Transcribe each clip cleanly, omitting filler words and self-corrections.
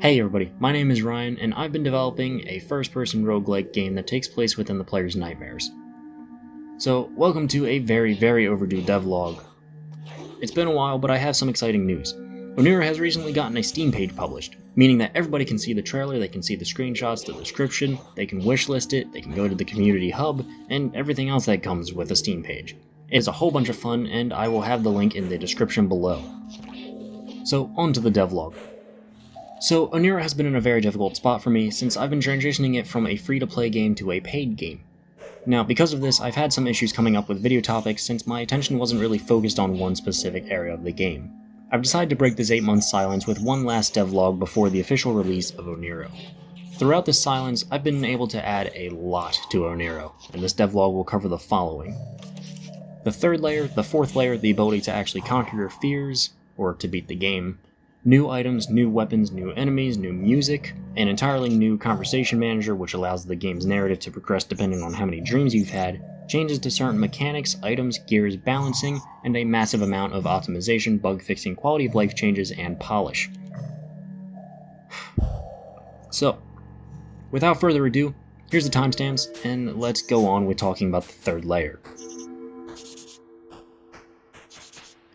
Hey everybody, my name is Ryan, and I've been developing a first-person roguelike game that takes place within the player's nightmares. So, welcome to a very overdue devlog. It's been a while, but I have some exciting news. Oneiro has recently gotten a Steam page published, meaning that everybody can see the trailer, they can see the screenshots, the description, they can wishlist it, they can go to the community hub, and everything else that comes with a Steam page. It's a whole bunch of fun, and I will have the link in the description below. So, on to the devlog. So, Oneiro has been in a very difficult spot for me since I've been transitioning it from a free-to-play game to a paid game. Now, because of this, I've had some issues coming up with video topics since my attention wasn't really focused on one specific area of the game. I've decided to break this 8-month silence with one last devlog before the official release of Oneiro. Throughout this silence, I've been able to add a lot to Oneiro, and this devlog will cover the following. The third layer, the fourth layer, the ability to actually conquer your fears, or to beat the game, new items, new weapons, new enemies, new music, an entirely new conversation manager which allows the game's narrative to progress depending on how many dreams you've had, changes to certain mechanics, items, gears, balancing, and a massive amount of optimization, bug fixing, quality of life changes, and polish. So, without further ado, here's the timestamps, and let's go on with talking about the third layer.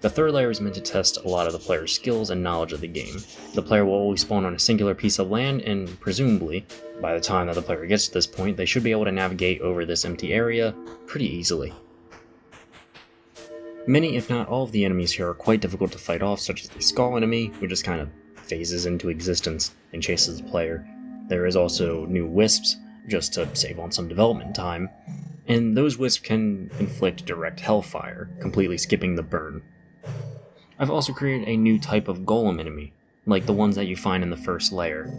The third layer is meant to test a lot of the player's skills and knowledge of the game. The player will always spawn on a singular piece of land, and presumably, by the time that the player gets to this point, they should be able to navigate over this empty area pretty easily. Many, if not all, of the enemies here are quite difficult to fight off, such as the skull enemy, which just kind of phases into existence and chases the player. There is also new wisps, just to save on some development time, and those wisps can inflict direct hellfire, completely skipping the burn. I've also created a new type of golem enemy, like the ones that you find in the first layer.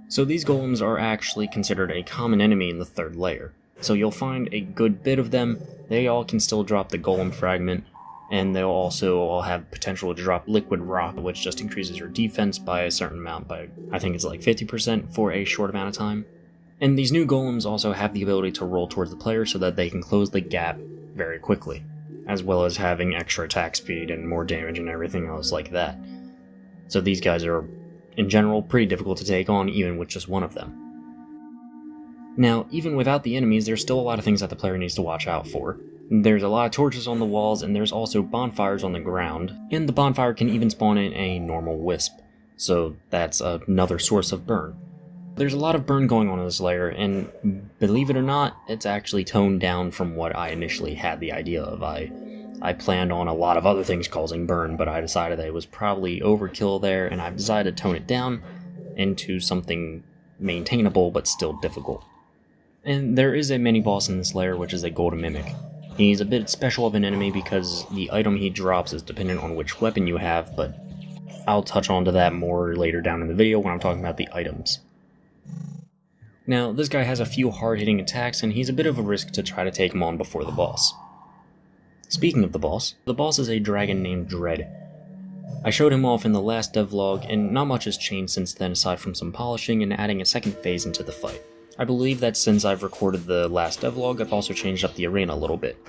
So these golems are actually considered a common enemy in the third layer, so you'll find a good bit of them. They all can still drop the golem fragment, and they'll also all have potential to drop liquid rock, which just increases your defense by a certain amount, by I think it's like 50% for a short amount of time. And these new golems also have the ability to roll towards the player so that they can close the gap very quickly, as well as having extra attack speed and more damage and everything else like that. So these guys are, in general, pretty difficult to take on, even with just one of them. Now, even without the enemies, there's still a lot of things that the player needs to watch out for. There's a lot of torches on the walls, and there's also bonfires on the ground, and the bonfire can even spawn in a normal wisp, so that's another source of burn. There's a lot of burn going on in this layer, and believe it or not, it's actually toned down from what I initially had the idea of. I planned on a lot of other things causing burn, but I decided that it was probably overkill there, and I've decided to tone it down into something maintainable but still difficult. And there is a mini-boss in this layer, which is a golden mimic. He's a bit special of an enemy because the item he drops is dependent on which weapon you have, but I'll touch on to that more later down in the video when I'm talking about the items. Now, this guy has a few hard-hitting attacks, and he's a bit of a risk to try to take him on before the boss. Speaking of the boss is a dragon named Dread. I showed him off in the last devlog, and not much has changed since then aside from some polishing and adding a second phase into the fight. I believe that since I've recorded the last devlog, I've also changed up the arena a little bit.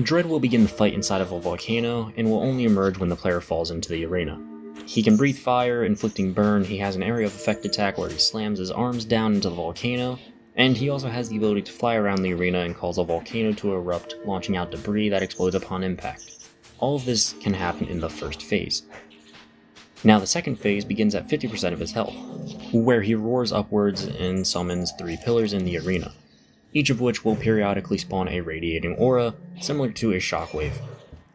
Dread will begin the fight inside of a volcano, and will only emerge when the player falls into the arena. He can breathe fire, inflicting burn. He has an area of effect attack where he slams his arms down into the volcano, and he also has the ability to fly around the arena and cause a volcano to erupt, launching out debris that explodes upon impact. All of this can happen in the first phase. Now the second phase begins at 50% of his health, where he roars upwards and summons 3 pillars in the arena, each of which will periodically spawn a radiating aura, similar to a shockwave.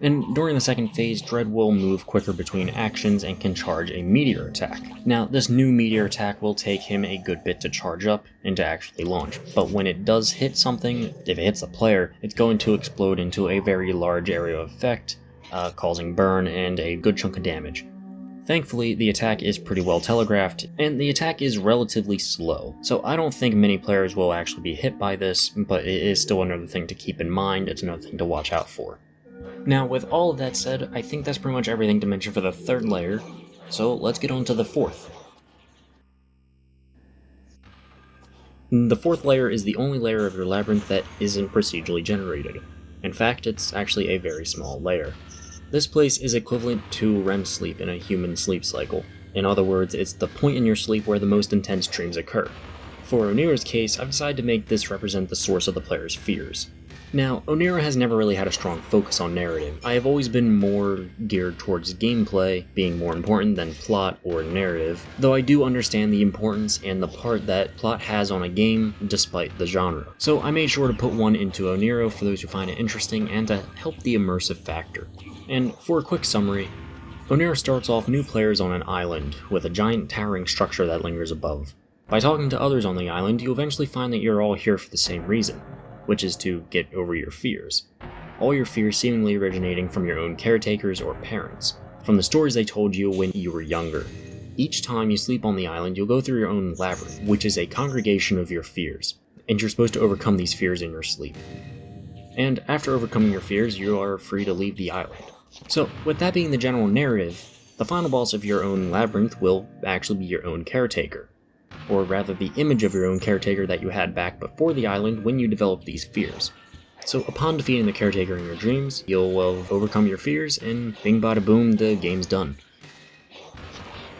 And during the second phase, Dread will move quicker between actions and can charge a meteor attack. Now, this new meteor attack will take him a good bit to charge up and to actually launch, but when it does hit something, if it hits a player, it's going to explode into a very large area of effect, causing burn and a good chunk of damage. Thankfully, the attack is pretty well telegraphed, and the attack is relatively slow, so I don't think many players will actually be hit by this, but it is still another thing to keep in mind, it's another thing to watch out for. Now, with all of that said, I think that's pretty much everything to mention for the third layer, so let's get on to the fourth. The fourth layer is the only layer of your labyrinth that isn't procedurally generated. In fact, it's actually a very small layer. This place is equivalent to REM sleep in a human sleep cycle, In other words, it's the point in your sleep where the most intense dreams occur. For Oneiro's case, I've decided to make this represent the source of the player's fears. Now, Oneiro has never really had a strong focus on narrative. I have always been more geared towards gameplay, being more important than plot or narrative, though I do understand the importance and the part that plot has on a game despite the genre. So I made sure to put one into Oneiro for those who find it interesting and to help the immersive factor. And for a quick summary, Oneiro starts off new players on an island with a giant towering structure that lingers above. By talking to others on the island, you'll eventually find that you're all here for the same reason, which is to get over your fears. All your fears seemingly originating from your own caretakers or parents, from the stories they told you when you were younger. Each time you sleep on the island, you'll go through your own labyrinth, which is a congregation of your fears, and you're supposed to overcome these fears in your sleep. And after overcoming your fears, you are free to leave the island. So, with that being the general narrative, the final boss of your own labyrinth will actually be your own caretaker, or rather the image of your own caretaker that you had back before the island when you developed these fears. So upon defeating the caretaker in your dreams, you'll overcome your fears, and bing bada boom, the game's done.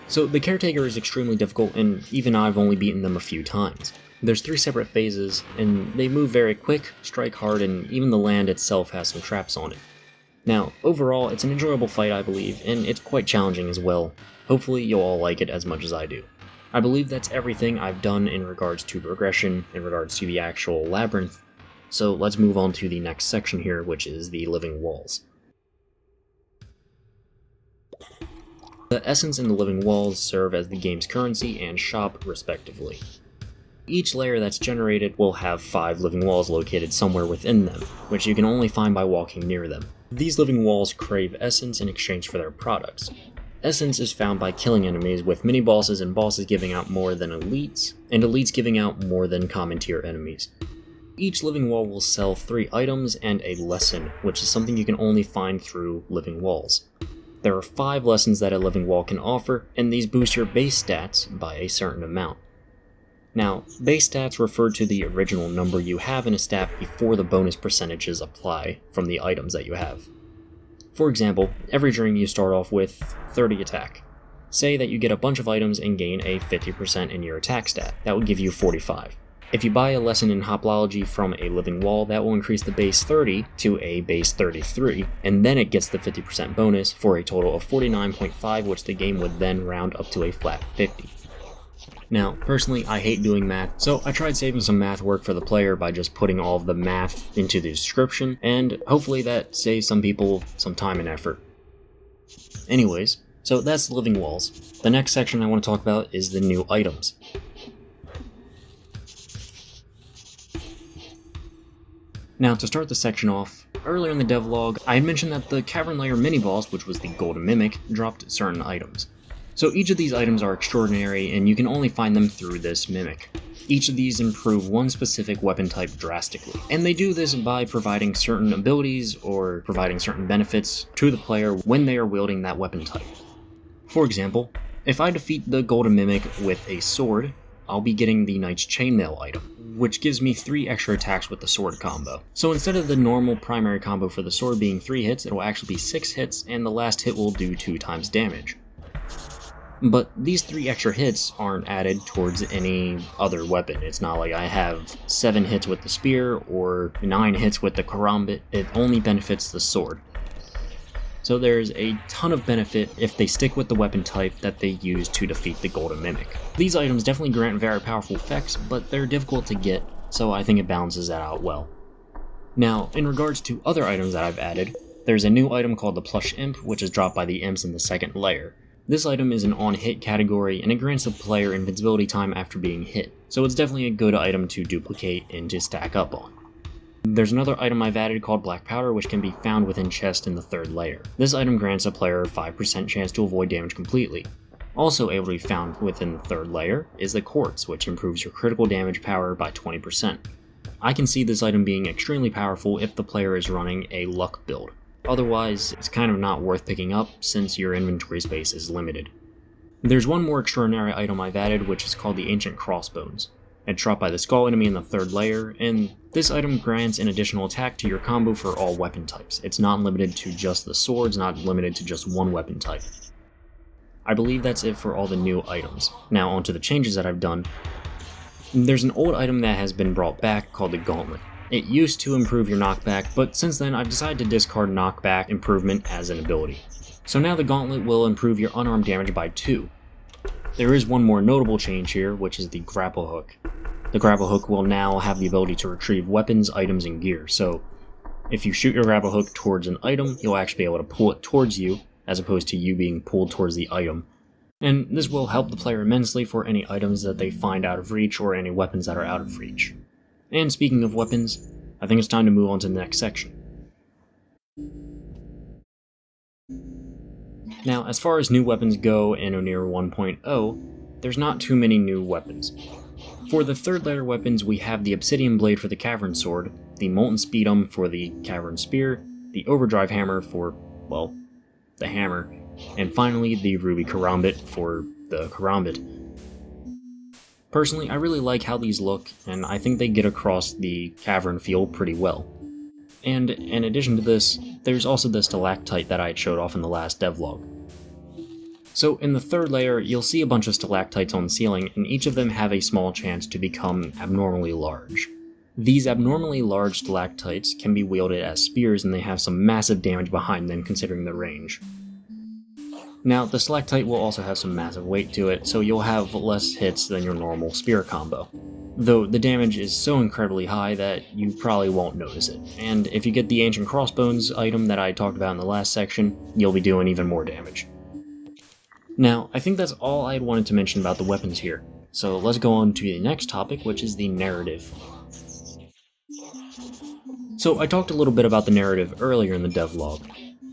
So the caretaker is extremely difficult, and even I've only beaten them a few times. There's 3 separate phases, and they move very quick, strike hard, and even the land itself has some traps on it. Now, overall, it's an enjoyable fight, I believe, and it's quite challenging as well. Hopefully you'll all like it as much as I do. I believe that's everything I've done in regards to progression, in regards to the actual labyrinth, so let's move on to the next section here, which is the living walls. The essence and the living walls serve as the game's currency and shop, respectively. Each layer that's generated will have 5 living walls located somewhere within them, which you can only find by walking near them. These living walls crave essence in exchange for their products. Essence is found by killing enemies, with mini-bosses and bosses giving out more than elites, and elites giving out more than common tier enemies. Each living wall will sell 3 items and a lesson, which is something you can only find through living walls. There are 5 lessons that a living wall can offer, and these boost your base stats by a certain amount. Now, base stats refer to the original number you have in a stat before the bonus percentages apply from the items that you have. For example, every dream you start off with 30 attack. Say that you get a bunch of items and gain a 50% in your attack stat. That would give you 45. If you buy a lesson in Hopology from a living wall, that will increase the base 30 to a base 33, and then it gets the 50% bonus for a total of 49.5, which the game would then round up to a flat 50. Now, personally, I hate doing math, so I tried saving some math work for the player by just putting all of the math into the description, and hopefully that saves some people some time and effort. Anyways, so that's the living walls. The next section I want to talk about is the new items. Now, to start the section off, earlier in the devlog, I had mentioned that the Cavern Layer mini-boss, which was the Golden Mimic, dropped certain items. So each of these items are extraordinary, and you can only find them through this Mimic. Each of these improve one specific weapon type drastically, and they do this by providing certain abilities or providing certain benefits to the player when they are wielding that weapon type. For example, if I defeat the Golden Mimic with a sword, I'll be getting the Knight's Chainmail item, which gives me 3 extra attacks with the sword combo. So instead of the normal primary combo for the sword being 3 hits, it will actually be 6 hits, and the last hit will do 2 times damage. But these 3 extra hits aren't added towards any other weapon. It's not like I have 7 hits with the spear or 9 hits with the karambit. It only benefits the sword. So there's a ton of benefit if they stick with the weapon type that they use to defeat the Golden Mimic. These items definitely grant very powerful effects, but they're difficult to get, so I think it balances that out well. Now, in regards to other items that I've added, there's a new item called the Plush Imp, which is dropped by the imps in the 2nd layer. This item is an on-hit category, and it grants the player invincibility time after being hit, so it's definitely a good item to duplicate and to stack up on. There's another item I've added called Black Powder, which can be found within chests in the 3rd layer. This item grants a player a 5% chance to avoid damage completely. Also able to be found within the 3rd layer is the Quartz, which improves your critical damage power by 20%. I can see this item being extremely powerful if the player is running a luck build. Otherwise, it's kind of not worth picking up since your inventory space is limited. There's one more extraordinary item I've added, which is called the Ancient Crossbones. It's dropped by the Skull enemy in the 3rd layer, and this item grants an additional attack to your combo for all weapon types. It's not limited to just the swords, not limited to just one weapon type. I believe that's it for all the new items. Now onto the changes that I've done. There's an old item that has been brought back called the Gauntlet. It used to improve your knockback, but since then I've decided to discard knockback improvement as an ability. So now the Gauntlet will improve your unarmed damage by 2. There is one more notable change here, which is the grapple hook. The grapple hook will now have the ability to retrieve weapons, items, and gear, so if you shoot your grapple hook towards an item, you'll actually be able to pull it towards you, as opposed to you being pulled towards the item. And this will help the player immensely for any items that they find out of reach or any weapons that are out of reach. And speaking of weapons, I think it's time to move on to the next section. Now, as far as new weapons go in Oneiro 1.0, there's not too many new weapons. For the third layer weapons, we have the Obsidian Blade for the Cavern Sword, the Molten Speedum for the Cavern Spear, the Overdrive Hammer for, well, the hammer, and finally the Ruby Karambit for the Karambit. Personally, I really like how these look, and I think they get across the cavern feel pretty well. And in addition to this, there's also the stalactite that I showed off in the last devlog. So in the third layer, you'll see a bunch of stalactites on the ceiling, and each of them have a small chance to become abnormally large. These abnormally large stalactites can be wielded as spears, and they have some massive damage behind them considering the range. Now, the stalactite will also have some massive weight to it, so you'll have less hits than your normal spear combo. Though the damage is so incredibly high that you probably won't notice it, and if you get the Ancient Crossbones item that I talked about in the last section, you'll be doing even more damage. Now, I think that's all I had wanted to mention about the weapons here, so let's go on to the next topic, which is the narrative. So I talked a little bit about the narrative earlier in the devlog,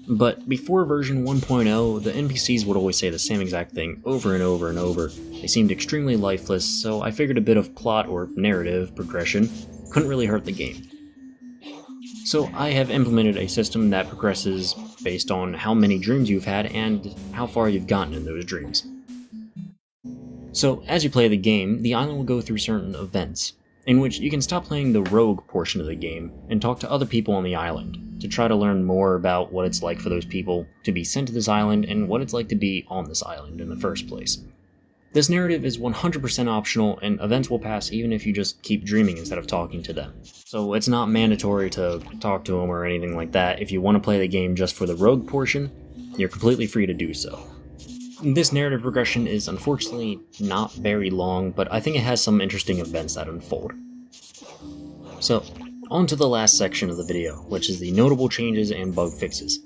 but before version 1.0, the NPCs would always say the same exact thing over and over and over. They seemed extremely lifeless, so I figured a bit of plot or narrative progression couldn't really hurt the game. So I have implemented a system that progresses based on how many dreams you've had and how far you've gotten in those dreams. So as you play the game, the island will go through certain events, in which you can stop playing the rogue portion of the game and talk to other people on the island, to try to learn more about what it's like for those people to be sent to this island and what it's like to be on this island in the first place. This narrative is 100% optional, and events will pass even if you just keep dreaming instead of talking to them. So it's not mandatory to talk to them or anything like that. If you want to play the game just for the rogue portion, you're completely free to do so. This narrative progression is unfortunately not very long, but I think it has some interesting events that unfold. So, on to the last section of the video, which is the notable changes and bug fixes.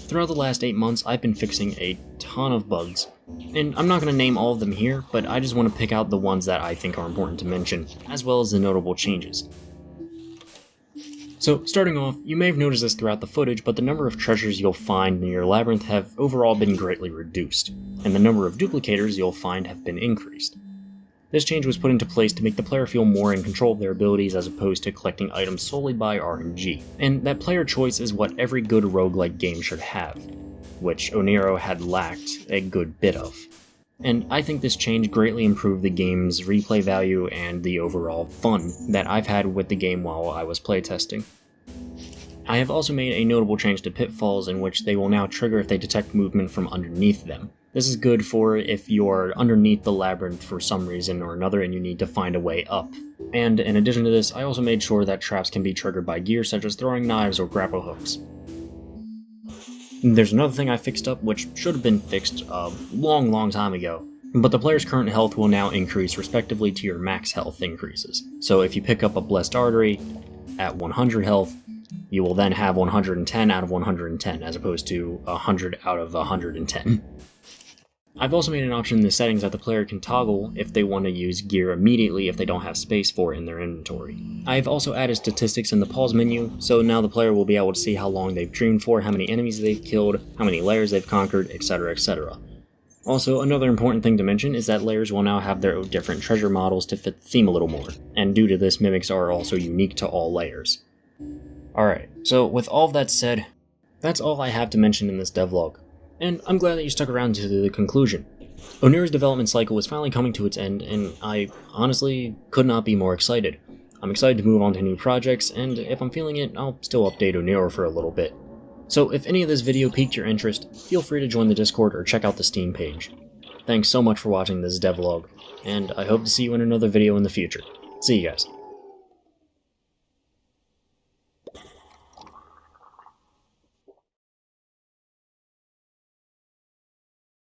Throughout the last 8 months, I've been fixing a ton of bugs, and I'm not going to name all of them here, but I just want to pick out the ones that I think are important to mention, as well as the notable changes. So, starting off, you may have noticed this throughout the footage, but the number of treasures you'll find near your labyrinth have overall been greatly reduced, and the number of duplicators you'll find have been increased. This change was put into place to make the player feel more in control of their abilities as opposed to collecting items solely by RNG, and that player choice is what every good roguelike game should have, which Oneiro had lacked a good bit of. And I think this change greatly improved the game's replay value and the overall fun that I've had with the game while I was playtesting. I have also made a notable change to pitfalls in which they will now trigger if they detect movement from underneath them. This is good for if you're underneath the labyrinth for some reason or another and you need to find a way up. And in addition to this, I also made sure that traps can be triggered by gear such as throwing knives or grapple hooks. There's another thing I fixed up which should have been fixed a long time ago, but the player's current health will now increase respectively to your max health increases. So if you pick up a Blessed Artery at 100 health, you will then have 110 out of 110 as opposed to 100 out of 110. I've also made an option in the settings that the player can toggle if they want to use gear immediately if they don't have space for it in their inventory. I've also added statistics in the pause menu, so now the player will be able to see how long they've dreamed for, how many enemies they've killed, how many layers they've conquered, etc, etc. Also, another important thing to mention is that layers will now have their own different treasure models to fit the theme a little more, and due to this, mimics are also unique to all layers. Alright, so with all of that said, that's all I have to mention in this devlog. And I'm glad that you stuck around to the conclusion. Oneiro's development cycle is finally coming to its end, and I honestly could not be more excited. I'm excited to move on to new projects, and if I'm feeling it, I'll still update Oneiro for a little bit. So if any of this video piqued your interest, feel free to join the Discord or check out the Steam page. Thanks so much for watching this devlog, and I hope to see you in another video in the future. See you guys.